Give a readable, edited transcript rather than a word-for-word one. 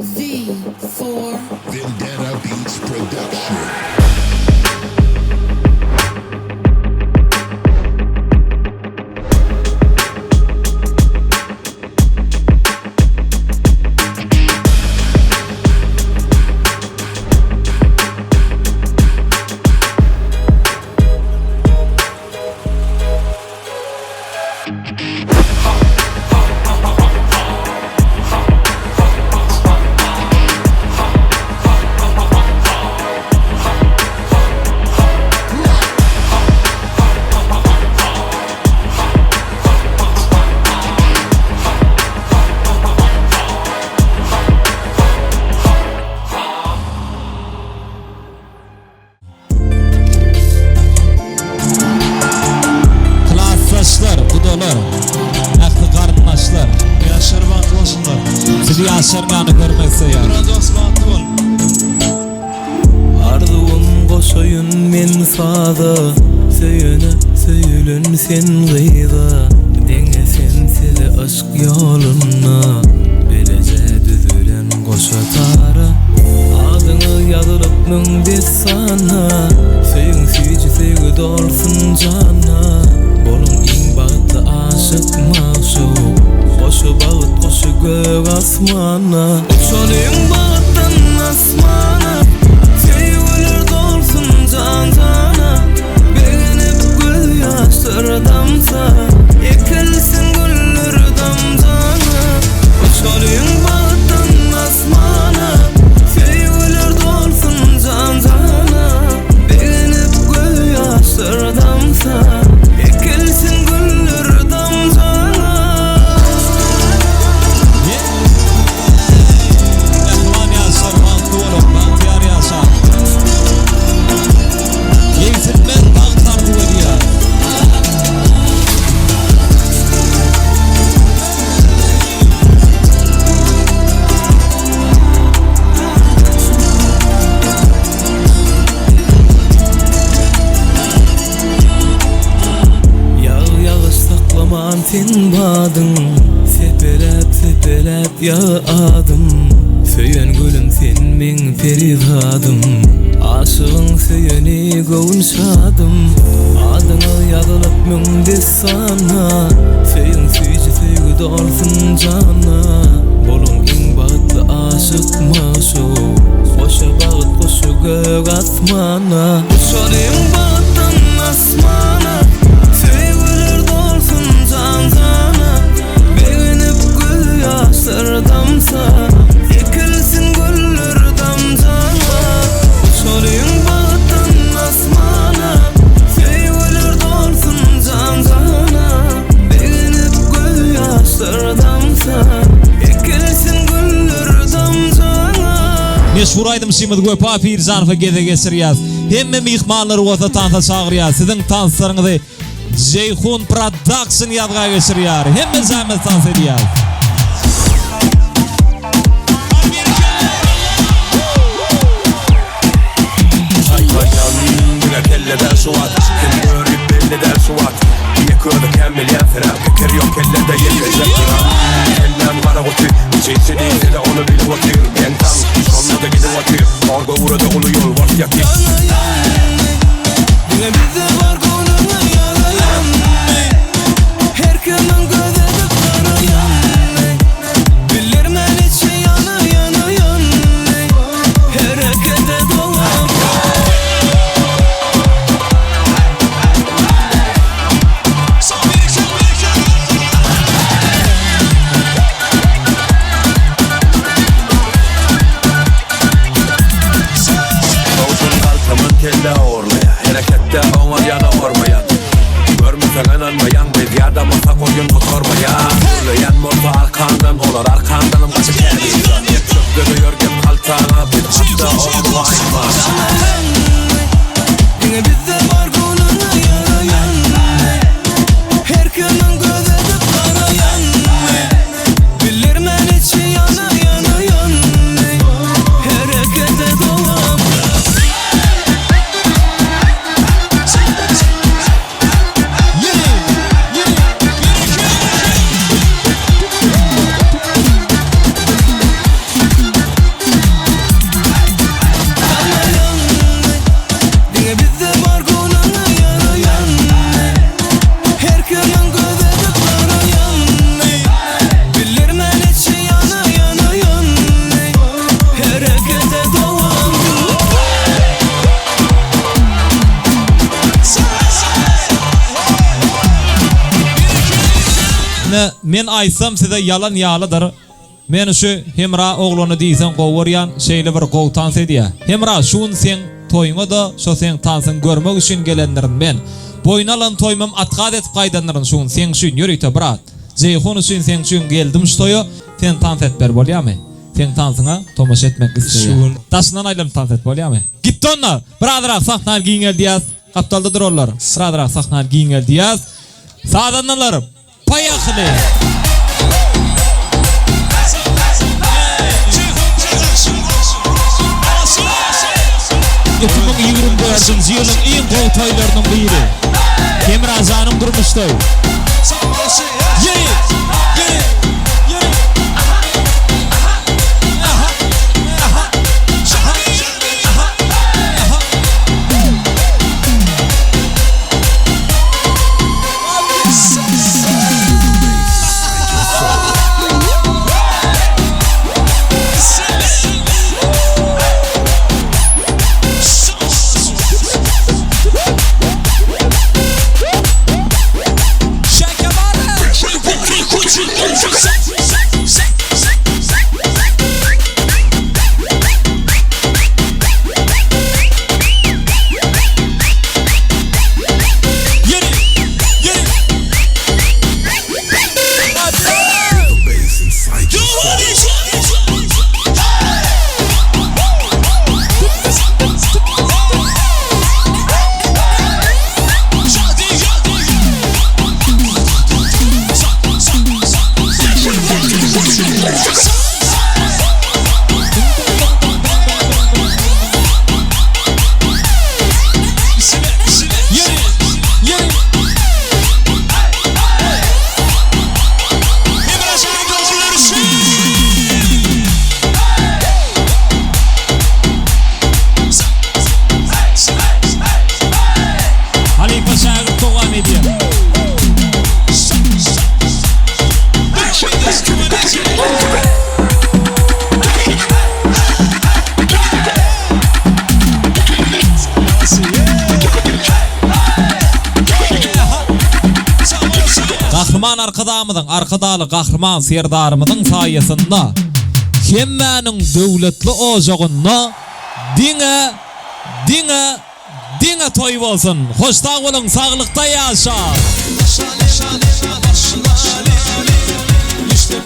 Z4 Vendetta Beats Production. Yaşarmanı görmekse ya. Arzuum koşuyun men sada, söyüne söyülün sen gıyda. Denge sensiz aşk yoluna, belece düzülen koşatara. Adını yazılıp müngde sana, söyün süyücü sevgi dolsun cana. Bolun in bağıtlı aşık maşuk, koşu bağıt koşu gök asmana. Uçalayım bağıttan asmana, sevgiler dolsun can cana. Beğenip göz yaşları damsa, ekilsin güller damcana. Uçalayım bağıttan asmana, sevgiler dolsun can cana. Beğenip göz yaşları damsa, ekilsin güller damcana. Sen badın, sepelep yağadım. Söyün gülüm sen men perizadım. Aşığın söyüni gövünşadım. Adını yazılıp müngde sana, söyün süyücü sevgi dolsun cana. Bolun in bağıtlı aşık maşuk, koşa bağıt koşu gök asmana. Uçalayım bağıttan asmana, sevgiler dolsun can cana. Beğenip göz yaşları damsa, ekilsin güller damcana. Uçalayım bağıttan asmana, sevgiler dolsun can cana. Beğenip göz yaşları damsa, ekilsin güller damcana. Meşhur aydım şimdi Göpa Pirzanova gede geçiriyaz. Hemme mihmanları ota tansa çağırıyaz. Sizin tanslarınızı Ceyhun Production yadga geçiriyar. Hemme zahmet tans ediyaz. Kelleden suat, kim görüp belleden suat. Yıkıyordu kemmilyen fren, fikir yok kellede yetecek kiram. Ellem kara kutu, içeysi değilse de onu bilip otur. Ben tam, sonunda gidip otur. Orga uğradı onu yol var yakın. Yine bizde var konuna yarayan. Herkesin gözü karayan. Bilirmen içi yana yanayan. Harekete doğan. Kelle orlaya, harekette onlar yana ormaya. Görmesen inanmayan bir yada masa koyun oturmaya. Söyleyen morta arkandan olar, arkandanım kaçı kendiysen. Çöpleri yorgen kaltana, bir hatta oldu ayma. Yine bizde var konuna yarayan. Herkesin gözü karayan. Bilirmen içi yana yanayan. Harekete doğan. men aýsam size yalan ýalydyr. Men şu hemra oglany diýsen gowuryan şeýle bir gowtan sediýä. Hemra şuň sen toýuňa da şo sen tansyn görmek üçin gelenlerin men. Boynalan toymam atqad etip gaýdanlaryň şuň sen şuň ýürüýte brat. Jeyhun üçin sen şuň geldim şu toýa, sen tans etber bolýarmy? Sen tansyňa tomaş etmek isleýär. Taşyndan aýlym tans et bolýarmy? Gitdi onlar. Biradrak sahnalar giýingel diýäs. Kaptaldadyr onlar. Biradrak sahnalar giýingel diýäs. Sadanlarym, paýaxly. 2024 ýylyň iň gowy toýlarynyň biri. Kemrazanyň durmuş toýu. Gahrman arkadamydyň, arkadaly gahrman serdarymydyň saýasynda hemmäniň döwletli ojagyna diňe toý bolsun. Hoşta bolun, saglykda ýaşa. İşte